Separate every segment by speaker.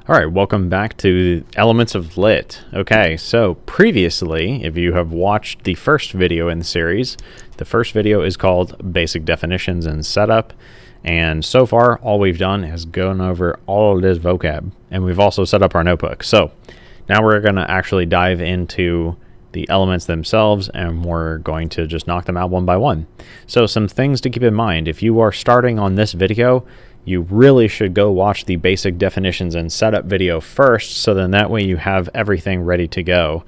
Speaker 1: All right, welcome back to Elements of Lit. Okay, so previously, if you have watched the first video in the series, the first video is called Basic Definitions and Setup. And so far, all we've done is gone over all of this vocab. And we've also set up our notebook. So now we're going to actually dive into the elements themselves, and we're going to just knock them out one by one. So some things to keep in mind. If you are starting on this video, you really should go watch the Basic Definitions and Setup video first, so then that way you have everything ready to go.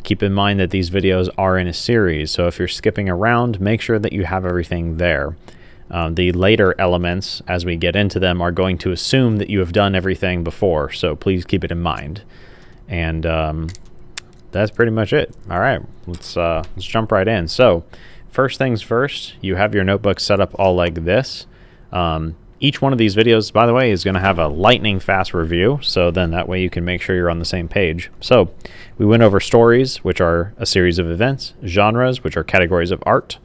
Speaker 1: Keep in mind that these videos are in a series, so if you're skipping around, make sure that you have everything there. The later elements, as we get into them, are going to assume that you have done everything before, so please keep it in mind. And that's pretty much it. All right, let's jump right in. So first things first, you have your notebook set up all like this. Each one of these videos, by the way, is going to have a lightning fast review, so then that way you can make sure you're on the same page. So we went over stories, which are a series of events, genres, which are categories of art.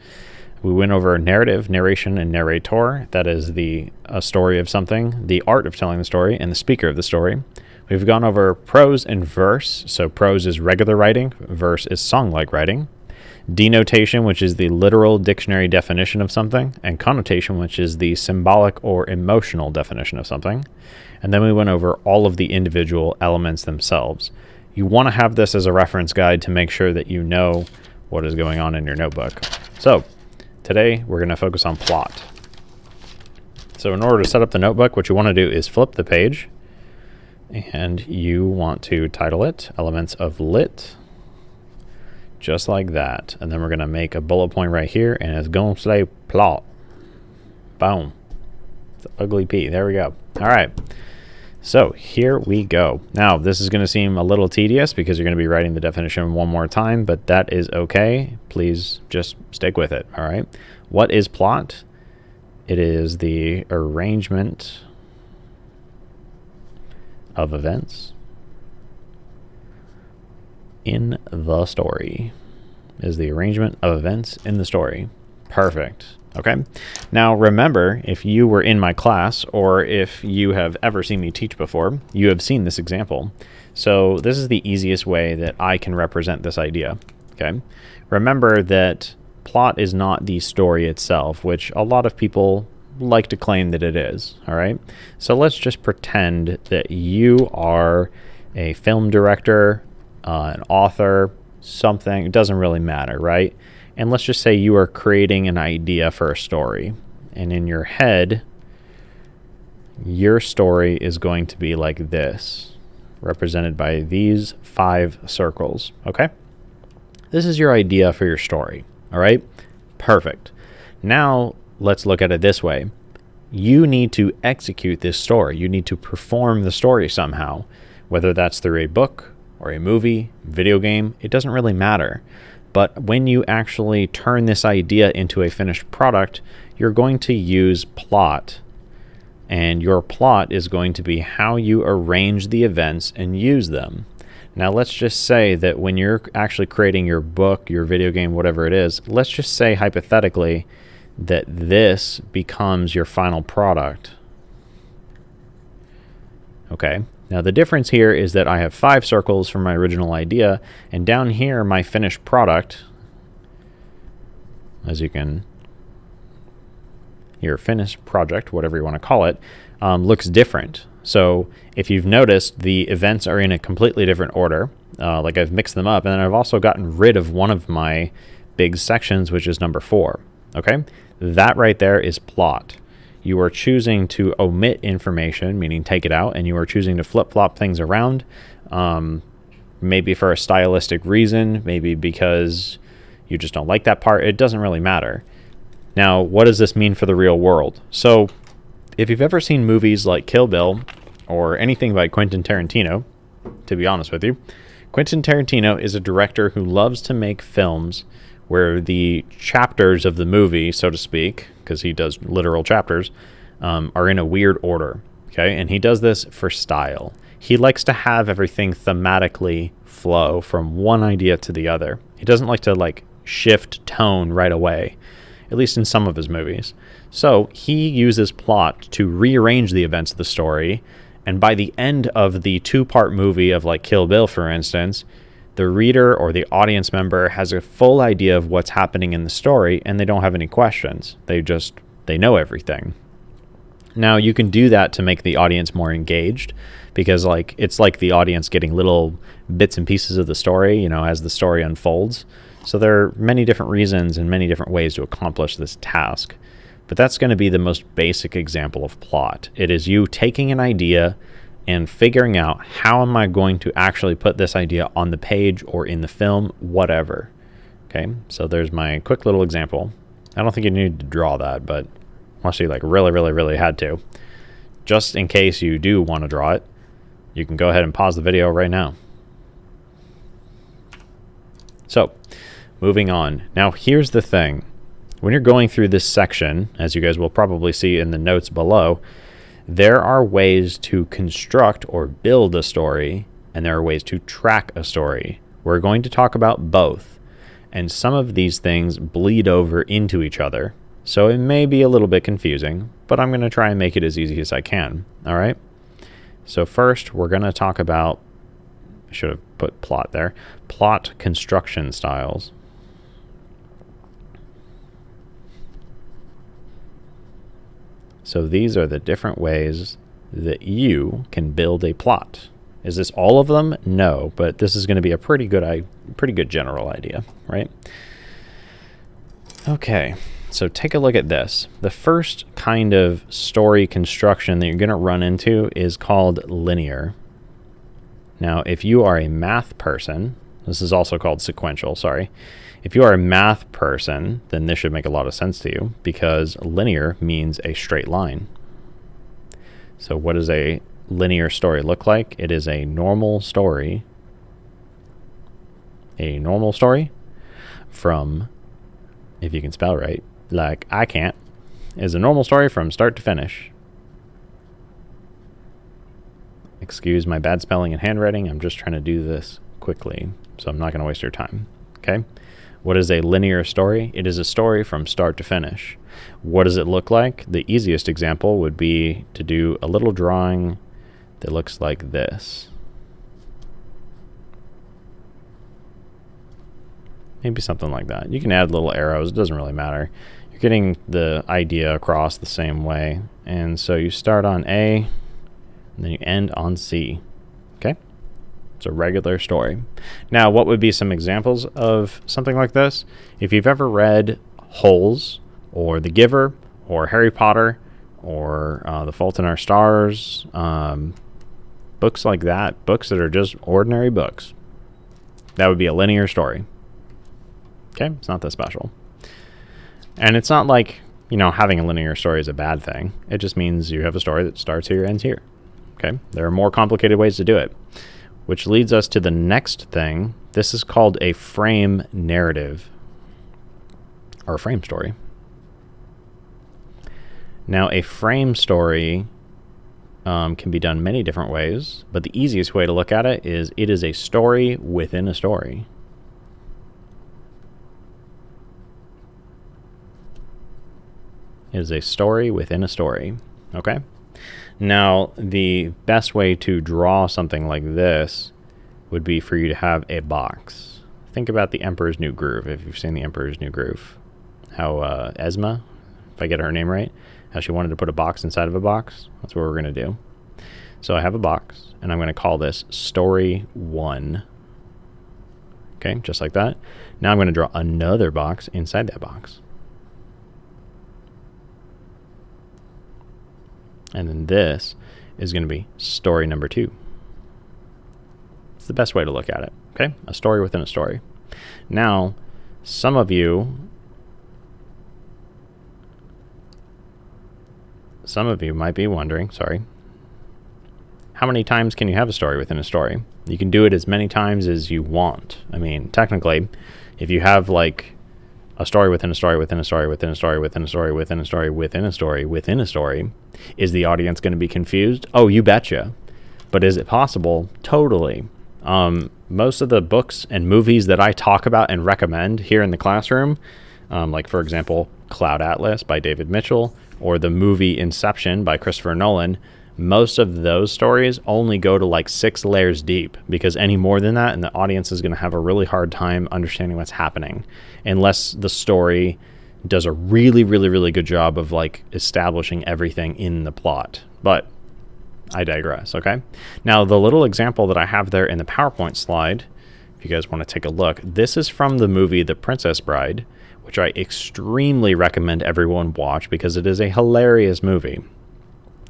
Speaker 1: We went over narrative, narration, and narrator. That is the story of something, the art of telling the story, and the speaker of the story. We've gone over prose and verse. So prose is regular writing, verse is song-like writing. Denotation, which is the literal dictionary definition of something, and connotation, which is the symbolic or emotional definition of something. And then we went over all of the individual elements themselves. You want to have this as a reference guide to make sure that you know what is going on in your notebook. So today we're going to focus on plot. So in order to set up the notebook, what you want to do is flip the page, and you want to title it Elements of Lit. Just like that. And then we're going to make a bullet point right here, and it's going to say plot. Boom. It's an ugly P. There we go. All right. So here we go. Now, this is going to seem a little tedious because you're going to be writing the definition one more time, but that is okay. Please just stick with it. All right. What is plot? It is the arrangement of events in the story. Is the arrangement of events in the story. Perfect. Okay. Now remember, if you were in my class, or if you have ever seen me teach before, you have seen this example. So this is the easiest way that I can represent this idea. Okay. Remember that plot is not the story itself, which a lot of people like to claim that it is. All right. So let's just pretend that you are a film director, an author, something. It doesn't really matter, right? And let's just say you are creating an idea for a story, and in your head your story is going to be like this, represented by these 5 circles. Okay, this is your idea for your story. All right, perfect. Now let's look at it this way. You need to execute this story. You need to perform the story somehow, whether that's through a book or a movie, video game, it doesn't really matter. But when you actually turn this idea into a finished product, you're going to use plot. And your plot is going to be how you arrange the events and use them. Now let's just say that when you're actually creating your book, your video game, whatever it is, let's just say hypothetically that this becomes your final product. Okay. Now the difference here is that I have 5 circles from my original idea, and down here my finished product, as you can, your finished project, whatever you want to call it, looks different. So if you've noticed, the events are in a completely different order, like I've mixed them up, and then I've also gotten rid of one of my big sections, which is number 4. Okay, that right there is plot. You are choosing to omit information, meaning take it out, and you are choosing to flip-flop things around, maybe for a stylistic reason, maybe because you just don't like that part. It doesn't really matter. Now, what does this mean for the real world? So, if you've ever seen movies like Kill Bill or anything by Quentin Tarantino, to be honest with you, Quentin Tarantino is a director who loves to make films where the chapters of the movie, so to speak, because he does literal chapters, are in a weird order. Okay, and he does this for style. He likes to have everything thematically flow from one idea to the other. He doesn't like to shift tone right away, at least in some of his movies. So he uses plot to rearrange the events of the story And by the end of the two-part movie of like Kill Bill, for instance, the reader or the audience member has a full idea of what's happening in the story, and they don't have any questions. They know everything. Now, you can do that to make the audience more engaged, because like it's like the audience getting little bits and pieces of the story, as the story unfolds. So there are many different reasons and many different ways to accomplish this task. But that's going to be the most basic example of plot. It is you taking an idea and figuring out, how am I going to actually put this idea on the page or in the film, whatever. Okay, so there's my quick little example. I don't think you need to draw that, but unless you like really had to. Just in case you do want to draw it, you can go ahead and pause the video right now. So, moving on. Now, here's the thing. When you're going through this section, as you guys will probably see in the notes below, there are ways to construct or build a story, and there are ways to track a story. We're going to talk about both, and some of these things bleed over into each other. So it may be a little bit confusing, but I'm going to try and make it as easy as I can. All right? So first, we're going to talk about, I should have put plot there, plot construction styles. So these are the different ways that you can build a plot. Is this all of them? No, but this is going to be a pretty good general idea, right? Okay, so take a look at this. The first kind of story construction that you're going to run into is called linear. Now, if you are a math person, this is also called sequential, sorry. If you are a math person, then this should make a lot of sense to you, because linear means a straight line. So what does a linear story look like? It is a normal story. A normal story from, if you can spell right, like I can't, is a normal story from start to finish. Excuse my bad spelling and handwriting. I'm just trying to do this quickly, so I'm not going to waste your time. Okay? What is a linear story? It is a story from start to finish. What does it look like? The easiest example would be to do a little drawing that looks like this. Maybe something like that. You can add little arrows. It doesn't really matter. You're getting the idea across the same way. And so you start on A, and then you end on C. Okay? It's a regular story. Now, what would be some examples of something like this? If you've ever read Holes, or The Giver, or Harry Potter, or The Fault in Our Stars, books like that, books that are just ordinary books, that would be a linear story. Okay? It's not that special. And it's not like, having a linear story is a bad thing. It just means you have a story that starts here, ends here. Okay? There are more complicated ways to do it. Which leads us to the next thing. This is called a frame narrative, or a frame story. Now, a frame story can be done many different ways, but the easiest way to look at it is a story within a story. It is a story within a story. Okay? Now, the best way to draw something like this would be for you to have a box. Think about The Emperor's New Groove, if you've seen The Emperor's New Groove. How Esma, if I get her name right, how she wanted to put a box inside of a box. That's what we're going to do. So I have a box, and I'm going to call this Story 1. Okay, just like that. Now I'm going to draw another box inside that box. And then this is going to be story number 2. It's the best way to look at it. Okay? A story within a story. Now, some of you might be wondering, how many times can you have a story within a story? You can do it as many times as you want. I mean, technically, if you have like a story within a story within a story within a story within a story within a story within a story within a story, is the audience going to be confused? Oh, you betcha. But is it possible? Totally. Most of the books and movies that I talk about and recommend here in the classroom, like for example, Cloud Atlas by David Mitchell, or the movie Inception by Christopher Nolan, most of those stories only go to like 6 layers deep, because any more than that, and the audience is going to have a really hard time understanding what's happening unless the story does a really, really, really good job of like establishing everything in the plot. But I digress, okay? Now, the little example that I have there in the PowerPoint slide, if you guys want to take a look, this is from the movie The Princess Bride, which I extremely recommend everyone watch because it is a hilarious movie.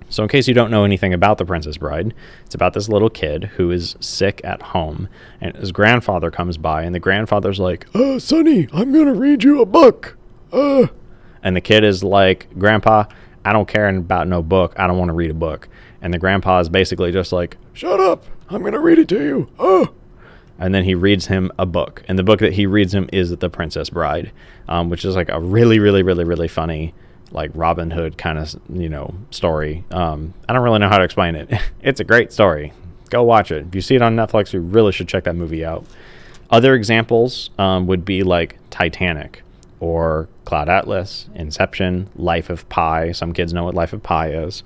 Speaker 1: So in case you don't know anything about The Princess Bride, it's about this little kid who is sick at home, and his grandfather comes by, and the grandfather's like, Sonny, I'm going to read you a book. And the kid is like, Grandpa, I don't care about no book. I don't want to read a book. And the grandpa is basically just like, shut up. I'm going to read it to you. And then he reads him a book. And the book that he reads him is The Princess Bride, which is like a really, really, really, really funny, like Robin Hood kind of, story. I don't really know how to explain it. It's a great story. Go watch it. If you see it on Netflix, you really should check that movie out. Other examples would be like Titanic or Cloud Atlas, Inception, Life of Pi. Some kids know what Life of Pi is.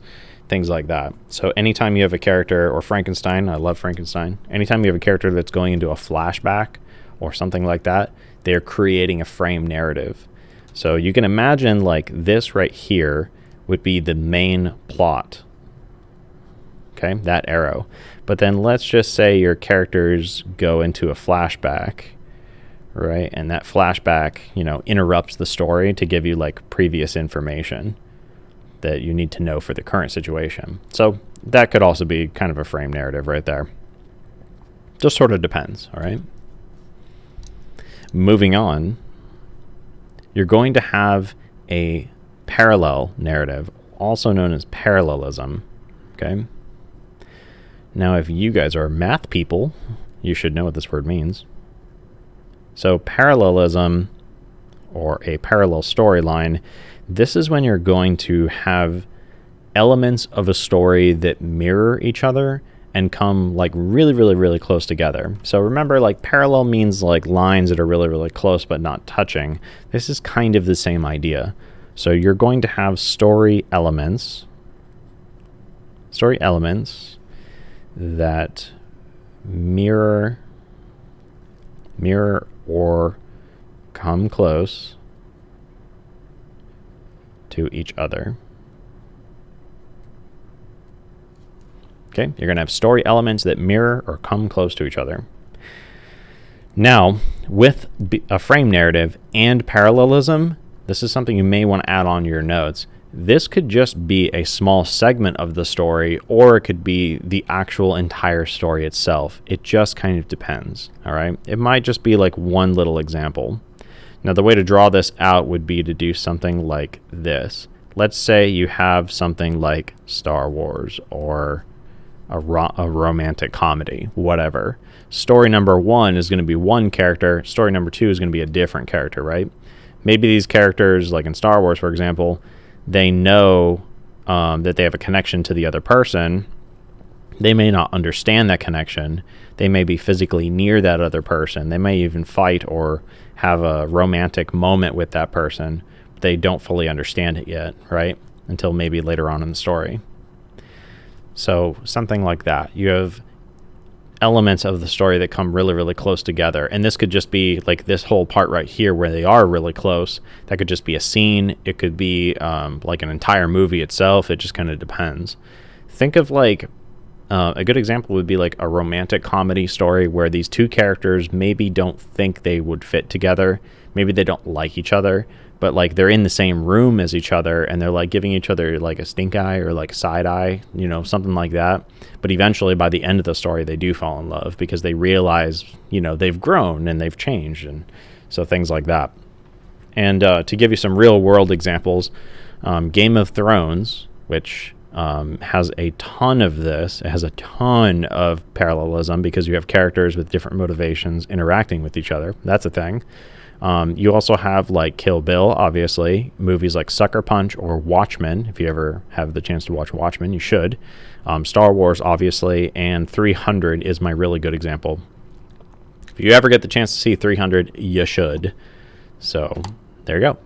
Speaker 1: Things like that. So anytime you have a character, or Frankenstein, I love Frankenstein. Anytime you have a character that's going into a flashback or something like that, they're creating a frame narrative. So you can imagine like this right here would be the main plot. Okay, that arrow. But then let's just say your characters go into a flashback, right? And that flashback, interrupts the story to give you like previous information that you need to know for the current situation. So that could also be kind of a frame narrative right there. Just sort of depends, all right? Moving on, you're going to have a parallel narrative, also known as parallelism, okay? Now, if you guys are math people, you should know what this word means. So parallelism, or a parallel storyline, this is when you're going to have elements of a story that mirror each other and come like really, really, really close together. So remember, like parallel means like lines that are really, really close but not touching. This is kind of the same idea. So you're going to have story elements that mirror or come close to each other. Okay, you're going to have story elements that mirror or come close to each other. Now, with a frame narrative and parallelism, this is something you may want to add on your notes. This could just be a small segment of the story, or it could be the actual entire story itself. It just kind of depends, all right? It might just be like one little example. Now, the way to draw this out would be to do something like this. Let's say you have something like Star Wars or a romantic comedy, whatever. Story number 1 is going to be one character. Story number 2 is going to be a different character, right? Maybe these characters, like in Star Wars, for example, they know that they have a connection to the other person. They may not understand that connection. They may be physically near that other person. They may even fight or have a romantic moment with that person. They don't fully understand it yet, right? Until maybe later on in the story. So something like that. You have elements of the story that come really, really close together. And this could just be like this whole part right here where they are really close. That could just be a scene. It could be like an entire movie itself. It just kind of depends. Think of like a good example would be like a romantic comedy story where these two characters maybe don't think they would fit together. Maybe they don't like each other, but like they're in the same room as each other and they're like giving each other like a stink eye or like a side eye, something like that. But eventually by the end of the story, they do fall in love because they realize, they've grown and they've changed. And so things like that. And to give you some real world examples, Game of Thrones, which has a ton of this. It has a ton of parallelism because you have characters with different motivations interacting with each other. That's a thing. You also have like Kill Bill, obviously, movies like Sucker Punch or Watchmen. If you ever have the chance to watch Watchmen, you should. Star Wars, obviously, and 300 is my really good example. If you ever get the chance to see 300, you should. So there you go.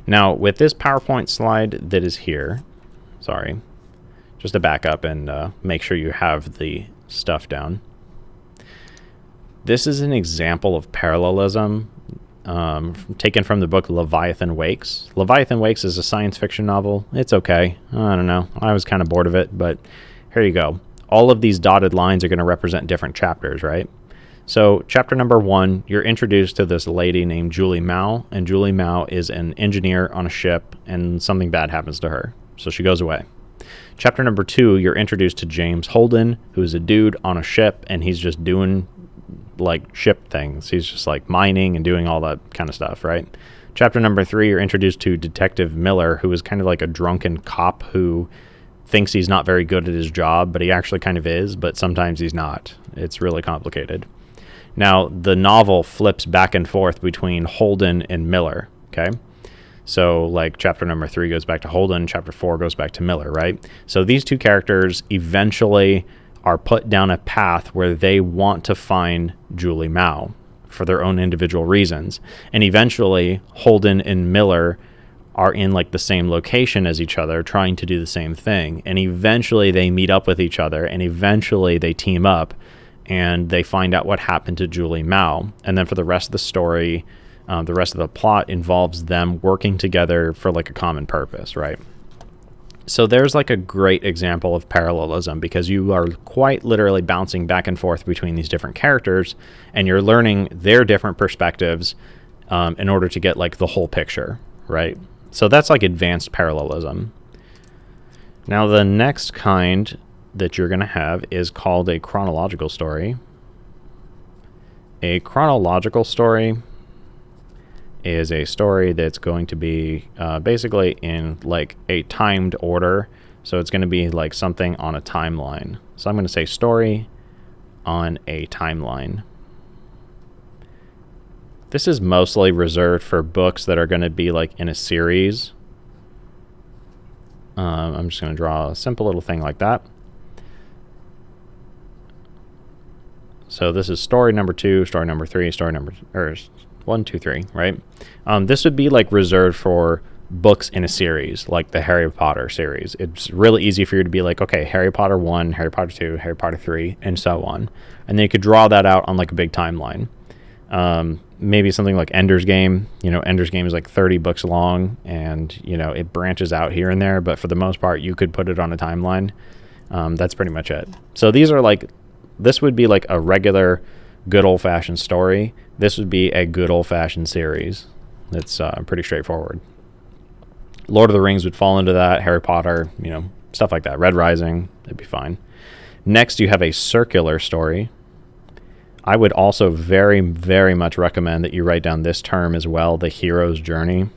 Speaker 1: Now, with this PowerPoint slide that is here, just to back up and make sure you have the stuff down. This is an example of parallelism taken from the book Leviathan Wakes. Leviathan Wakes is a science fiction novel. It's okay. I don't know. I was kind of bored of it, but here you go. All of these dotted lines are going to represent different chapters, right? So chapter number 1, you're introduced to this lady named Julie Mao, and Julie Mao is an engineer on a ship, and something bad happens to her, so she goes away. Chapter number 2, you're introduced to James Holden, who is a dude on a ship, and he's just doing like ship things. He's just like mining and doing all that kind of stuff, right? Chapter number 3, you're introduced to Detective Miller, who is kind of like a drunken cop who thinks he's not very good at his job, but he actually kind of is, but sometimes he's not. It's really complicated. Now, the novel flips back and forth between Holden and Miller, okay? So, like, chapter number 3 goes back to Holden, chapter 4 goes back to Miller, right? So these two characters eventually are put down a path where they want to find Julie Mao for their own individual reasons. And eventually, Holden and Miller are in, like, the same location as each other, trying to do the same thing. And eventually, they meet up with each other, and eventually, they team up, and they find out what happened to Julie Mao. And then for the rest of the story, the rest of the plot involves them working together for like a common purpose, right? So there's like a great example of parallelism, because you are quite literally bouncing back and forth between these different characters, and you're learning their different perspectives in order to get like the whole picture, right? So that's like advanced parallelism. Now the next kind that you're going to have is called a chronological story. A chronological story is a story that's going to be basically in like a timed order. So it's going to be like something on a timeline. So I'm going to say story on a timeline. This is mostly reserved for books that are going to be like in a series. I'm just going to draw a simple little thing like that. So this is story number 2, story number 3, story number 1, 2, 3, right? This would be like reserved for books in a series, like the Harry Potter series. It's really easy for you to be like, okay, Harry Potter 1, Harry Potter 2, Harry Potter 3, and so on. And then you could draw that out on like a big timeline. Maybe something like Ender's Game. You know, Ender's Game is like 30 books long, and, you know, it branches out here and there, but for the most part, you could put it on a timeline. That's pretty much it. So these are like, this would be like a regular good old-fashioned story. This would be a good old-fashioned series. It's pretty straightforward. Lord of the Rings would fall into that. Harry Potter, you know, stuff like that. Red Rising, it'd be fine. Next, you have a circular story. I would also very, very much recommend that you write down this term as well, the hero's journey.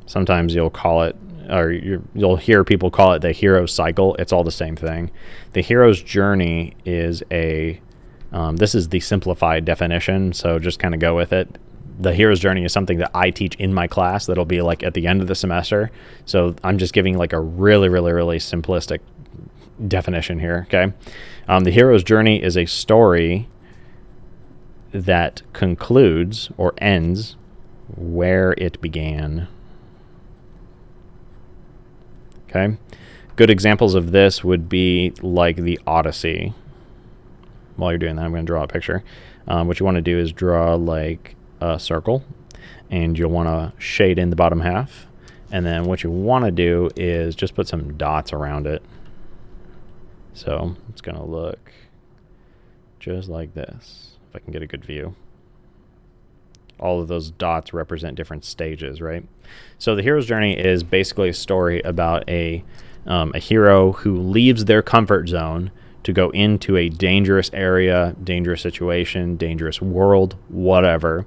Speaker 1: Sometimes you'll call it, or you'll hear people call it the hero cycle. It's all the same thing. The hero's journey is this is the simplified definition, so just kind of go with it. The hero's journey is something that I teach in my class that'll be like at the end of the semester. So I'm just giving like a really, really, really simplistic definition here, okay? The hero's journey is a story that concludes or ends where it began. Okay? Good examples of this would be like the Odyssey. While you're doing that, I'm going to draw a picture. What you want to do is draw like a circle, and you'll want to shade in the bottom half. And then what you want to do is just put some dots around it. So it's going to look just like this, if I can get a good view. All of those dots represent different stages, right? So the hero's journey is basically a story about a hero who leaves their comfort zone to go into a dangerous area, dangerous situation, dangerous world, whatever.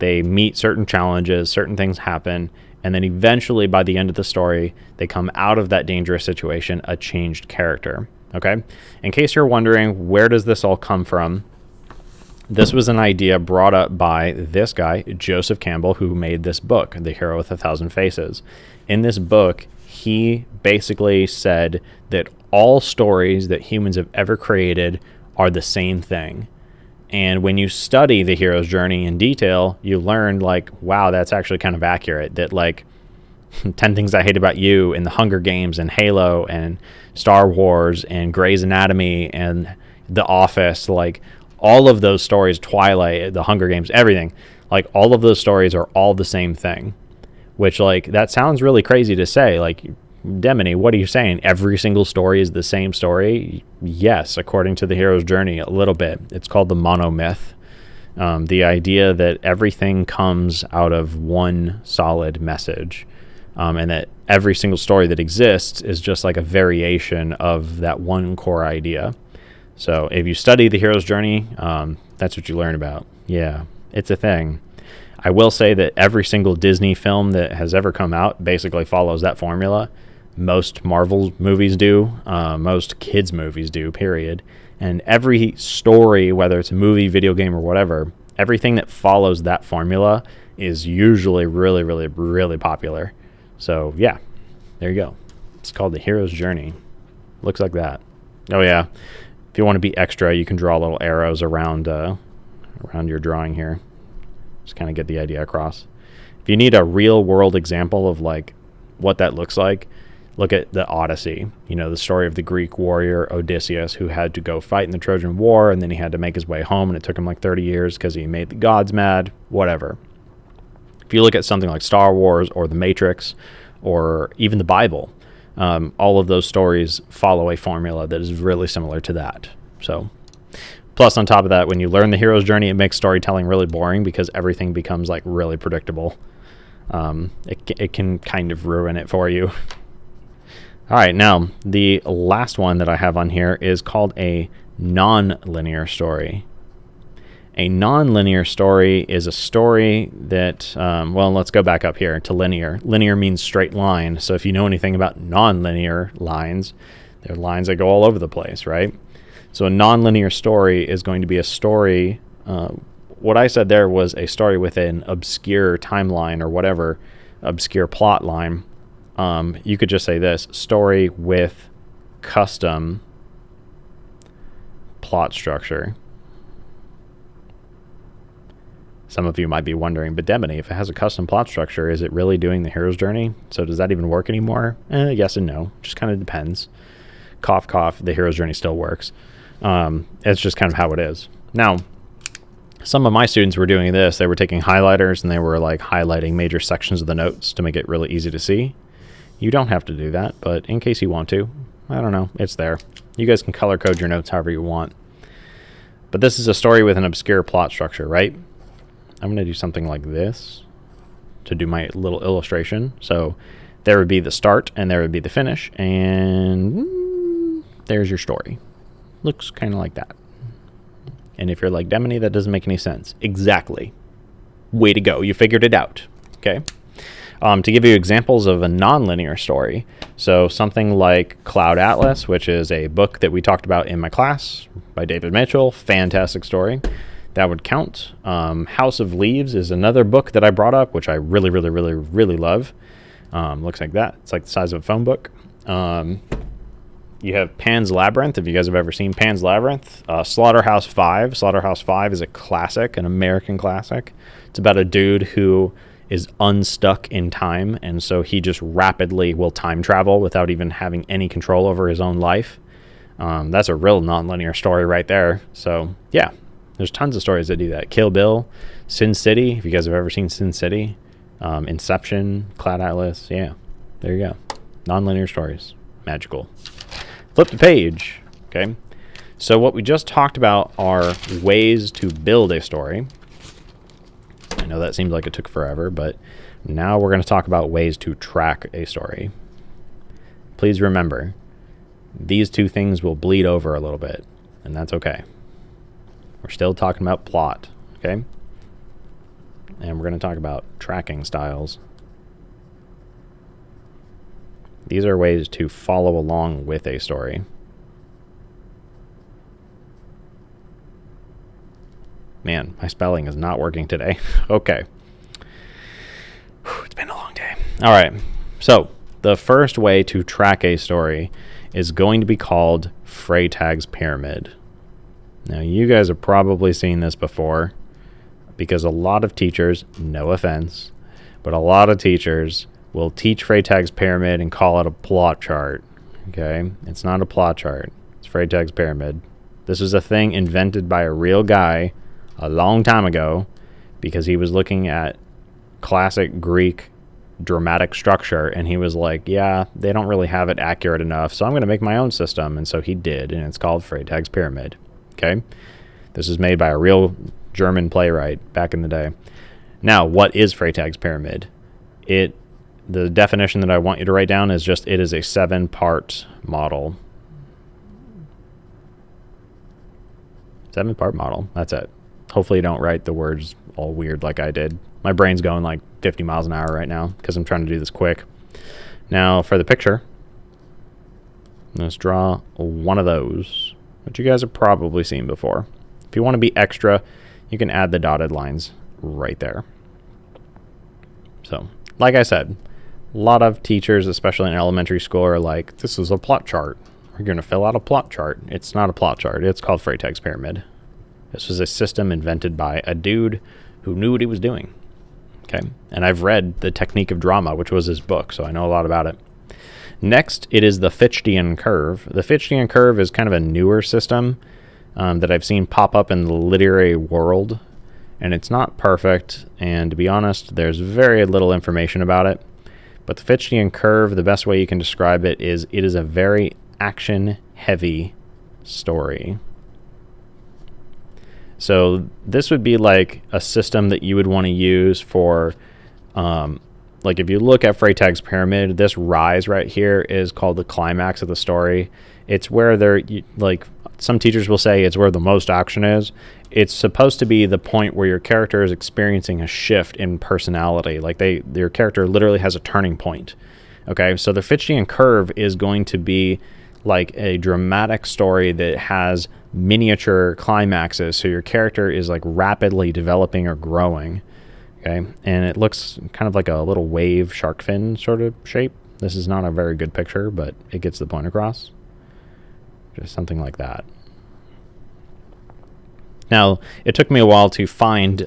Speaker 1: They meet certain challenges, certain things happen, and then eventually by the end of the story, they come out of that dangerous situation a changed character. Okay? In case you're wondering, where does this all come from? This was an idea brought up by this guy, Joseph Campbell, who made this book, The Hero with a Thousand Faces. In this book, he basically said that all stories that humans have ever created are the same thing. And when you study the hero's journey in detail, you learn like, wow, that's actually kind of accurate. That like 10 Things I Hate About You and The Hunger Games and Halo and Star Wars and Grey's Anatomy and The Office, like all of those stories, Twilight, The Hunger Games, everything, like all of those stories are all the same thing, which like that sounds really crazy to say. Like, Demony, what are you saying? Every single story is the same story? Yes, according to the hero's journey, a little bit. It's called the monomyth. The idea that everything comes out of one solid message, and that every single story that exists is just like a variation of that one core idea. So if you study the hero's journey, that's what you learn about. Yeah, it's a thing. I will say that every single Disney film that has ever come out basically follows that formula. Most Marvel movies do, most kids movies do, period. And every story, whether it's a movie, video game, or whatever, everything that follows that formula is usually really, really, really popular. So yeah, there you go. It's called The Hero's Journey. Looks like that. Oh yeah, if you want to be extra, you can draw little arrows around your drawing here. Just kind of get the idea across. If you need a real world example of like what that looks like, look at the Odyssey. You know, the story of the Greek warrior Odysseus, who had to go fight in the Trojan War, and then he had to make his way home, and it took him like 30 years because he made the gods mad, whatever. If you look at something like Star Wars or The Matrix or even the Bible, all of those stories follow a formula that is really similar to that. So, plus on top of that, when you learn the hero's journey, it makes storytelling really boring because everything becomes like really predictable. It can kind of ruin it for you. All right, now the last one that I have on here is called a non-linear story. A non-linear story is a story that, well, let's go back up here to linear. Linear means straight line. So if you know anything about non-linear lines, they're lines that go all over the place, right? So a non-linear story is going to be a story. What I said there was a story with an obscure timeline or whatever, obscure plot line. You could just say this: story with custom plot structure. Some of you might be wondering, but Demony, if it has a custom plot structure, is it really doing the hero's journey? So does that even work anymore? Yes and no. Just kind of depends. Cough, cough, the hero's journey still works. It's just kind of how it is. Now, some of my students were doing this. They were taking highlighters and they were like highlighting major sections of the notes to make it really easy to see. You don't have to do that, but in case you want to, I don't know, it's there. You guys can color code your notes however you want. But this is a story with an obscure plot structure, right? I'm going to do something like this to do my little illustration. So there would be the start and there would be the finish, and there's your story. Looks kind of like that. And if you're like, Demony, that doesn't make any sense. Exactly. Way to go. You figured it out. Okay. To give you examples of a non-linear story, so something like Cloud Atlas, which is a book that we talked about in my class by David Mitchell. Fantastic story. That would count. House of Leaves is another book that I brought up, which I really, really, really, really love. Looks like that. It's like the size of a phone book. You have Pan's Labyrinth, if you guys have ever seen Pan's Labyrinth. Slaughterhouse 5. Slaughterhouse 5 is a classic, an American classic. It's about a dude who is unstuck in time, and so he just rapidly will time travel without even having any control over his own life. That's a real non-linear story right there. So, yeah. There's tons of stories that do that. Kill Bill, Sin City, if you guys have ever seen Sin City, Inception, Cloud Atlas, yeah, there you go. Non-linear stories, magical. Flip the page, okay? So what we just talked about are ways to build a story. I know that seems like it took forever, but now we're going to talk about ways to track a story. Please remember, these two things will bleed over a little bit, and that's okay. We're still talking about plot, okay? And we're going to talk about tracking styles. These are ways to follow along with a story. Man, my spelling is not working today. Okay. It's been a long day. All right. So the first way to track a story is going to be called Freytag's Pyramid. Now, you guys have probably seen this before because a lot of teachers, no offense, but a lot of teachers will teach Freytag's Pyramid and call it a plot chart. Okay? It's not a plot chart. It's Freytag's Pyramid. This was a thing invented by a real guy a long time ago because he was looking at classic Greek dramatic structure and he was like, yeah, they don't really have it accurate enough, so I'm going to make my own system. And so he did, and it's called Freytag's Pyramid. Okay? This was made by a real German playwright back in the day. Now, what is Freytag's Pyramid? The definition that I want you to write down is just, it is a 7-part model. 7-part model. That's it. Hopefully you don't write the words all weird like I did. My brain's going like 50 miles an hour right now because I'm trying to do this quick. Now, for the picture, let's draw one of those, which you guys have probably seen before. If you want to be extra, you can add the dotted lines right there. So, like I said, a lot of teachers, especially in elementary school, are like, this is a plot chart. We're going to fill out a plot chart. It's not a plot chart. It's called Freytag's Pyramid. This was a system invented by a dude who knew what he was doing. Okay? And I've read The Technique of Drama, which was his book, so I know a lot about it. Next, it is the Fichte curve. The Fichte curve is kind of a newer system that I've seen pop up in the literary world, and it's not perfect, and to be honest, there's very little information about it. But the Fichte curve, the best way you can describe it is a very action-heavy story. So this would be like a system that you would want to use for, like if you look at Freytag's Pyramid, this rise right here is called the climax of the story. It's where like some teachers will say it's where the most action is. It's supposed to be the point where your character is experiencing a shift in personality. Like your character literally has a turning point. Okay, so the Fichte curve is going to be like a dramatic story that has miniature climaxes. So your character is like rapidly developing or growing. Okay, and it looks kind of like a little wave shark fin sort of shape. This is not a very good picture, but it gets the point across. Just something like that. Now, it took me a while to find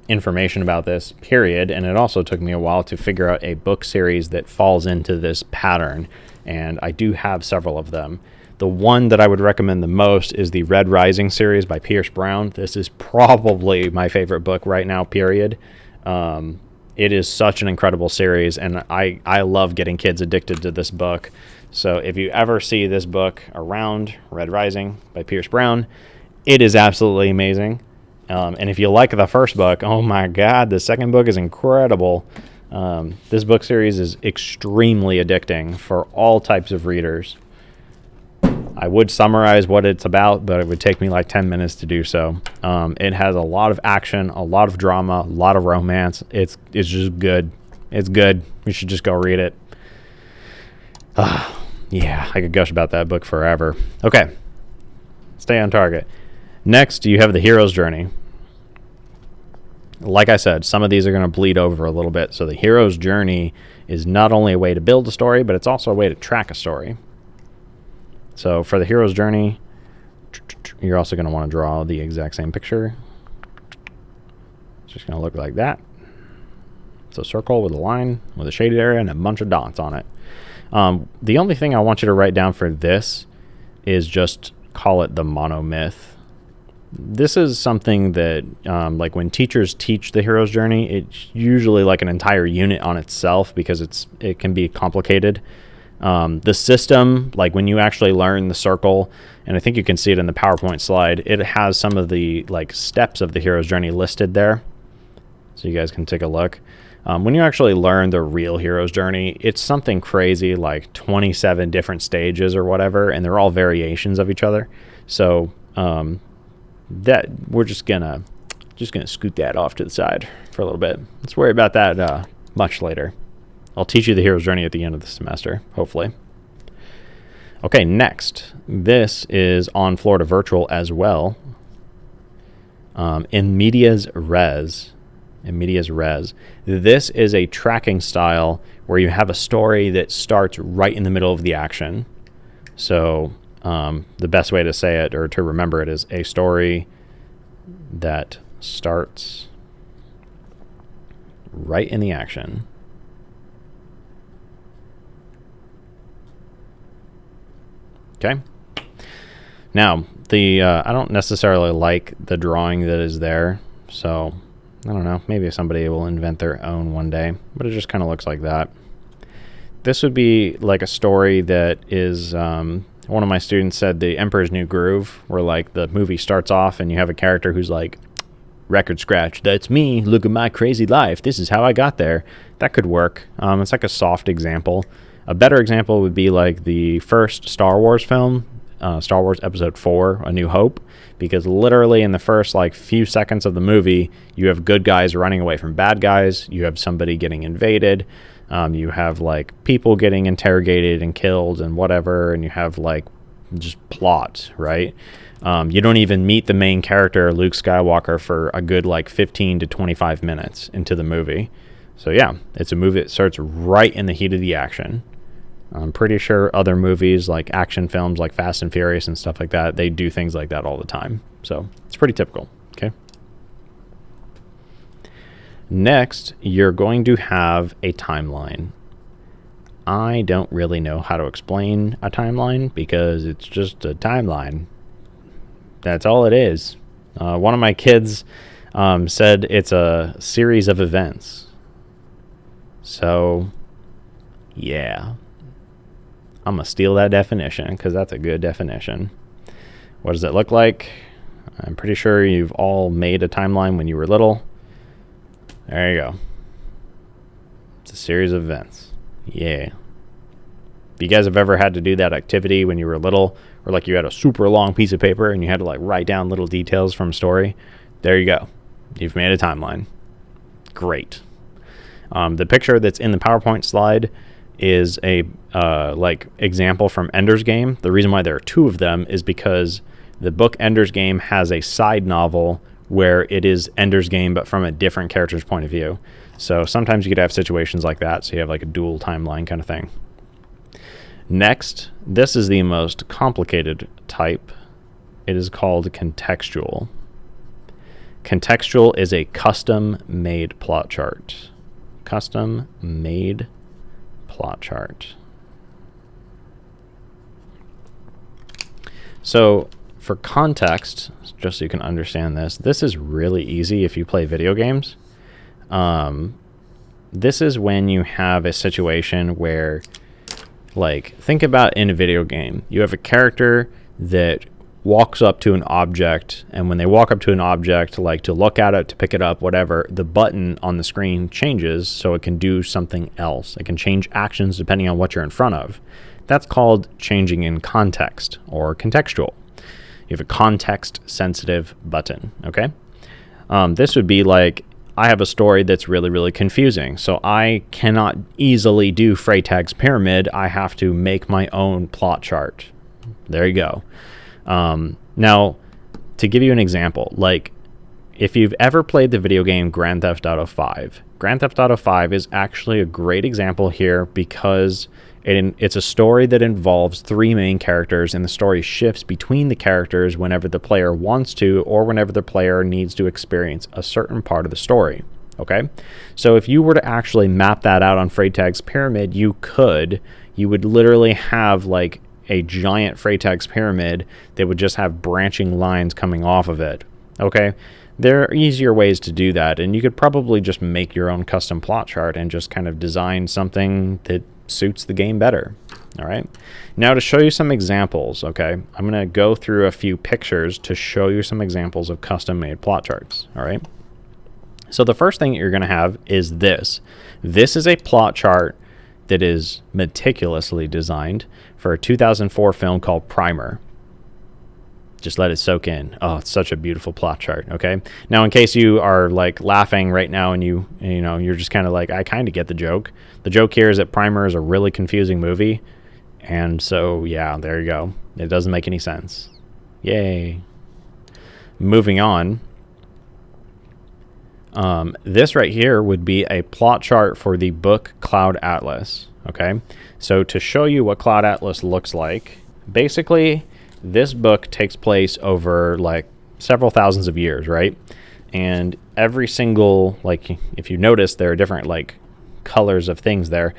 Speaker 1: information about this period, and it also took me a while to figure out a book series that falls into this pattern, and I do have several of them. The one that I would recommend the most is the Red Rising series by Pierce Brown. This is probably my favorite book right now, period. It is such an incredible series, and I love getting kids addicted to this book. So if you ever see this book around, Red Rising by Pierce Brown, it is absolutely amazing. And if you like the first book, oh my God, the second book is incredible. This book series is extremely addicting for all types of readers. I would summarize what it's about, but it would take me like 10 minutes to do so. It has a lot of action, a lot of drama, a lot of romance. It's just good. It's good. You should just go read it. Yeah, I could gush about that book forever. Okay, stay on target. Next, you have the hero's journey. Like I said, some of these are going to bleed over a little bit. So the hero's journey is not only a way to build a story, but it's also a way to track a story. So for the hero's journey, you're also going to want to draw the exact same picture. It's just going to look like that. It's a circle with a line, with a shaded area, and a bunch of dots on it. The only thing I want you to write down for this is just call it the monomyth. This is something that, like when teachers teach the hero's journey, it's usually like an entire unit on itself because it can be complicated. The system, like when you actually learn the circle, and I think you can see it in the PowerPoint slide, it has some of the like steps of the hero's journey listed there, so you guys can take a look. When you actually learn the real hero's journey, it's something crazy like 27 different stages or whatever, and they're all variations of each other. So that we're just gonna scoot that off to the side for a little bit. Let's worry about that much later. I'll teach you the hero's journey at the end of the semester, hopefully. Okay, next. This is on Florida Virtual as well. In medias res. This is a tracking style where you have a story that starts right in the middle of the action. So the best way to say it or to remember it is a story that starts right in the action. Okay. Now, I don't necessarily like the drawing that is there, so I don't know. Maybe somebody will invent their own one day, but it just kind of looks like that. This would be like a story that is, one of my students said The Emperor's New Groove, where like the movie starts off and you have a character who's like, record scratch, that's me, look at my crazy life, this is how I got there. That could work. It's like a soft example. A better example would be like the first Star Wars film, Star Wars Episode 4, A New Hope, because literally in the first like few seconds of the movie, you have good guys running away from bad guys, you have somebody getting invaded, you have like people getting interrogated and killed and whatever, and you have like just plot, right? You don't even meet the main character, Luke Skywalker, for a good like 15 to 25 minutes into the movie. So yeah, it's a movie that starts right in the heat of the action. I'm pretty sure other movies like action films like Fast and Furious and stuff like that, they do things like that all the time. So it's pretty typical. Okay. Next, you're going to have a timeline. I don't really know how to explain a timeline because it's just a timeline. That's all it is. One of my kids said it's a series of events. So, yeah. I'm going to steal that definition because that's a good definition. What does it look like? I'm pretty sure you've all made a timeline when you were little. There you go. It's a series of events. Yeah. If you guys have ever had to do that activity when you were little, or like you had a super long piece of paper and you had to like write down little details from a story, there you go. You've made a timeline. Great. The picture that's in the PowerPoint slide is a like example from Ender's Game. The reason why there are two of them is because the book Ender's Game has a side novel where it is Ender's Game but from a different character's point of view. So sometimes you could have situations like that, so you have like a dual timeline kind of thing. Next, this is the most complicated type. It is called contextual. Contextual is a custom-made plot chart. Custom-made plot chart. So for context, just so you can understand this, this is really easy if you play video games. This is when you have a situation where, like, think about in a video game, you have a character that walks up to an object, and when they walk up to an object, like to look at it, to pick it up, whatever, the button on the screen changes so it can do something else. It can change actions depending on what you're in front of. That's called changing in context or contextual. You have a context-sensitive button, okay? This would be like, I have a story that's really, really confusing, so I cannot easily do Freytag's Pyramid. I have to make my own plot chart. There you go. Now, to give you an example, like if you've ever played the video game Grand Theft Auto 5, Grand Theft Auto 5 is actually a great example here because it's a story that involves three main characters, and the story shifts between the characters whenever the player wants to or whenever the player needs to experience a certain part of the story. Okay? So if you were to actually map that out on Freytag's Pyramid, you would literally have like a giant Freytag's Pyramid that would just have branching lines coming off of it. Okay? There are easier ways to do that, and you could probably just make your own custom plot chart and just kind of design something that suits the game better. All right. Now to show you some examples, okay, I'm going to go through a few pictures to show you some examples of custom-made plot charts. All right. So the first thing you're going to have is this. This is a plot chart that is meticulously designed for a 2004 film called Primer. Just let it soak in. Oh, it's such a beautiful plot chart. Okay. Now, in case you are like laughing right now and you're just kind of like, I kind of get the joke. The joke here is that Primer is a really confusing movie. And so, yeah, there you go. It doesn't make any sense. Yay. Moving on. This right here would be a plot chart for the book Cloud Atlas. Okay. So to show you what Cloud Atlas looks like, basically, this book takes place over like several thousands of years, right? And every single, like, if you notice, there are different like colors of things there.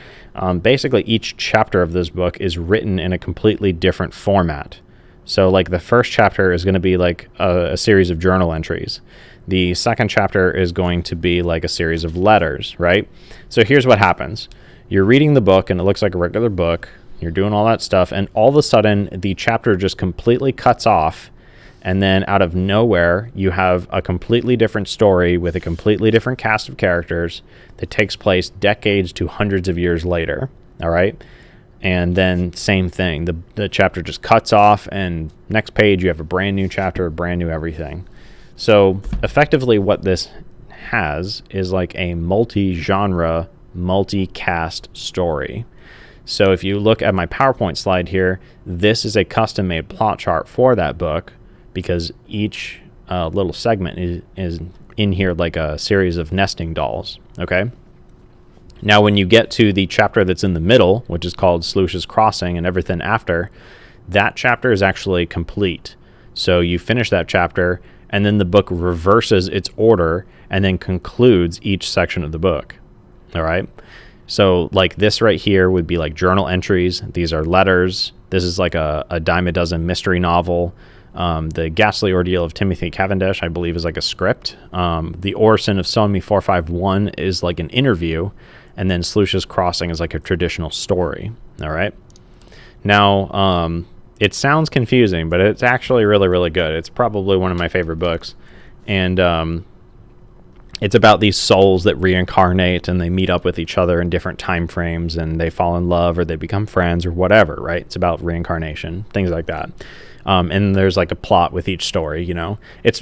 Speaker 1: Basically, each chapter of this book is written in a completely different format. So like the first chapter is going to be like a series of journal entries. The second chapter is going to be like a series of letters, right? So here's what happens. You're reading the book and it looks like a regular book. You're doing all that stuff, and all of a sudden the chapter just completely cuts off, and then out of nowhere you have a completely different story with a completely different cast of characters that takes place decades to hundreds of years later. All right. And then same thing, the chapter just cuts off, and next page you have a brand new chapter, brand new everything. So effectively what this has is like a multi-genre, multi-cast story. So if you look at my PowerPoint slide here, this is a custom-made plot chart for that book, because each little segment is in here like a series of nesting dolls, okay? Now, when you get to the chapter that's in the middle, which is called Slush's Crossing and everything after, that chapter is actually complete. So you finish that chapter, and then the book reverses its order and then concludes each section of the book, all right? So like this right here would be like journal entries. These are letters. This is like a dime a dozen mystery novel. The Ghastly Ordeal of Timothy Cavendish, I believe, is like a script. The Orison of Somi 451 is like an interview. And then Slush's Crossing is like a traditional story. All right. Now, it sounds confusing, but it's actually really, really good. It's probably one of my favorite books. And it's about these souls that reincarnate, and they meet up with each other in different time frames, and they fall in love or they become friends or whatever, right? It's about reincarnation, things like that. And there's like a plot with each story, you know.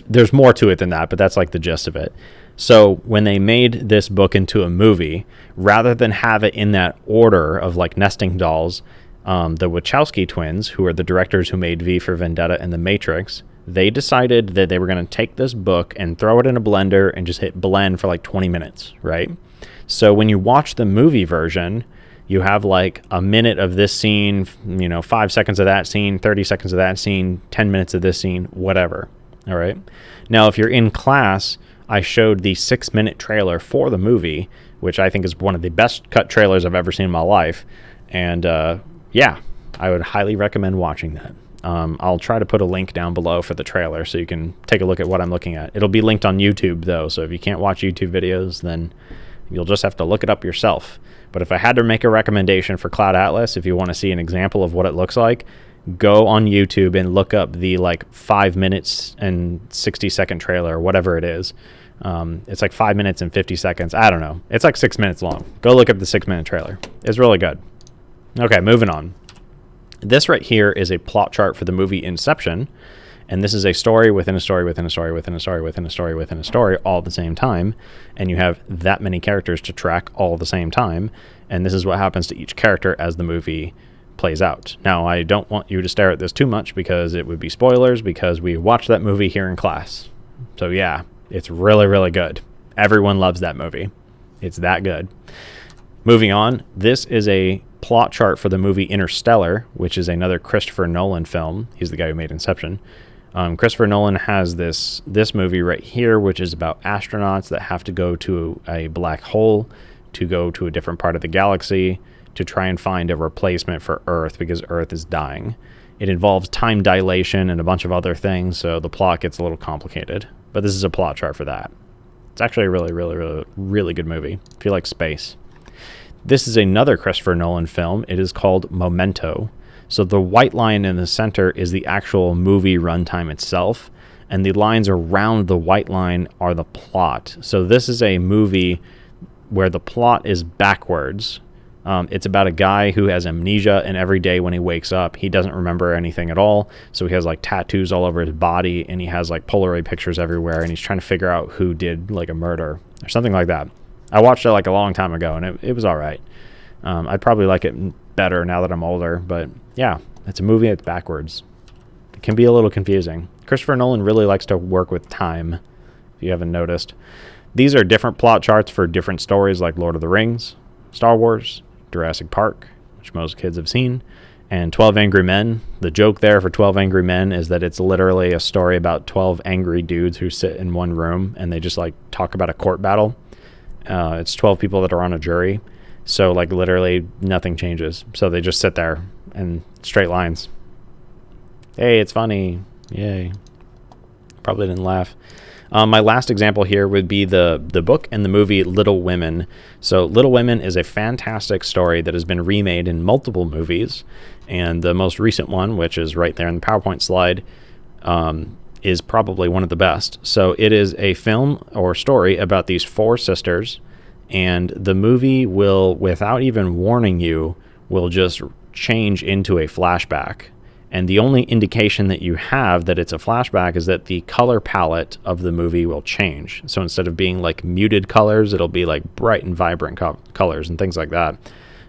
Speaker 1: There's more to it than that, but that's like the gist of it. So when they made this book into a movie, rather than have it in that order of like nesting dolls, the Wachowski twins, who are the directors who made V for Vendetta and The Matrix, they decided that they were going to take this book and throw it in a blender and just hit blend for like 20 minutes, right? So when you watch the movie version, you have like a minute of this scene, 5 seconds of that scene, 30 seconds of that scene, 10 minutes of this scene, whatever. All right. Now, if you're in class, I showed the 6-minute trailer for the movie, which I think is one of the best cut trailers I've ever seen in my life. And yeah, I would highly recommend watching that. I'll try to put a link down below for the trailer so you can take a look at what I'm looking at. It'll be linked on YouTube, though, so if you can't watch YouTube videos, then you'll just have to look it up yourself. But if I had to make a recommendation for Cloud Atlas, if you want to see an example of what it looks like, go on YouTube and look up the like 5 minutes and 60-second trailer, or whatever it is. It's like 5 minutes and 50 seconds. I don't know. It's like 6 minutes long. Go look up the 6-minute trailer. It's really good. Okay, moving on. This right here is a plot chart for the movie Inception, and this is a story within a story within a story within a story within a story within a story all at the same time, and you have that many characters to track all at the same time, and this is what happens to each character as the movie plays out. Now, I don't want you to stare at this too much because it would be spoilers, because we watched that movie here in class. So yeah, it's really, really good. Everyone loves that movie. It's that good. Moving on, this is a plot chart for the movie Interstellar, which is another Christopher Nolan film. He's the guy who made Inception. Christopher Nolan has this movie right here, which is about astronauts that have to go to a black hole to go to a different part of the galaxy to try and find a replacement for Earth, because Earth is dying. It involves time dilation and a bunch of other things, so the plot gets a little complicated. But this is a plot chart for that. It's actually a really, really, really, really good movie if you like space. This is another Christopher Nolan film. It is called Memento. So the white line in the center is the actual movie runtime itself, and the lines around the white line are the plot. So this is a movie where the plot is backwards. It's about a guy who has amnesia, and every day when he wakes up, he doesn't remember anything at all. So he has like tattoos all over his body, and he has like Polaroid pictures everywhere, and he's trying to figure out who did like a murder or something like that. I watched it like a long time ago, and it was all right. I'd probably like it better now that I'm older, but yeah, it's a movie that's backwards. It can be a little confusing. Christopher Nolan really likes to work with time, if you haven't noticed. These are different plot charts for different stories like Lord of the Rings, Star Wars, Jurassic Park, which most kids have seen, and 12 Angry Men. The joke there for 12 Angry Men is that it's literally a story about 12 angry dudes who sit in one room and they just like talk about a court battle. It's 12 people that are on a jury, So like literally nothing changes. So they just sit there in straight lines. Hey, it's funny. Yay. Probably didn't laugh. My last example here would be the book and the movie Little Women. So Little Women is a fantastic story that has been remade in multiple movies. And the most recent one, which is right there in the PowerPoint slide, is probably one of the best. So it is a film or story about these 4 sisters. And the movie will, without even warning you, will just change into a flashback. And the only indication that you have that it's a flashback is that the color palette of the movie will change. So instead of being like muted colors, it'll be like bright and vibrant colors and things like that.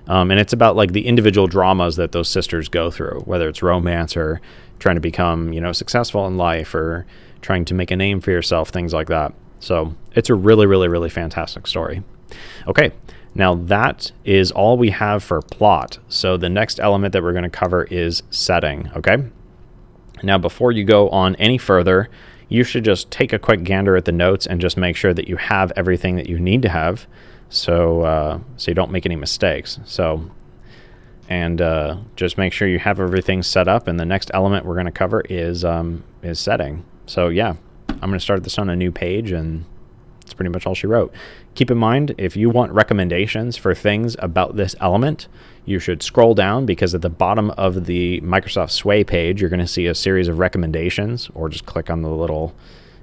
Speaker 1: And it's about like the individual dramas that those sisters go through, whether it's romance or trying to become, successful in life or trying to make a name for yourself, things like that. So it's a really, really, really fantastic story. Okay. Now that is all we have for plot. So the next element that we're going to cover is setting, okay? Now before you go on any further, you should just take a quick gander at the notes and just make sure that you have everything that you need to have so you don't make any mistakes. And just make sure you have everything set up, and the next element we're going to cover is setting. So yeah, I'm going to start this on a new page, and that's pretty much all she wrote. Keep in mind, if you want recommendations for things about this element, you should scroll down, because at the bottom of the Microsoft Sway page, you're going to see a series of recommendations, or just click on the little,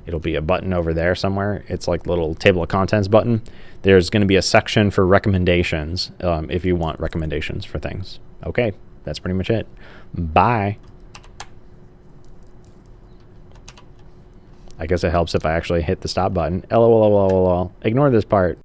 Speaker 1: it'll be a button over there somewhere. It's like the little table of contents button. There's going to be a section for recommendations if you want recommendations for things. Okay, that's pretty much it. Bye. I guess it helps if I actually hit the stop button. LOL. Ignore this part.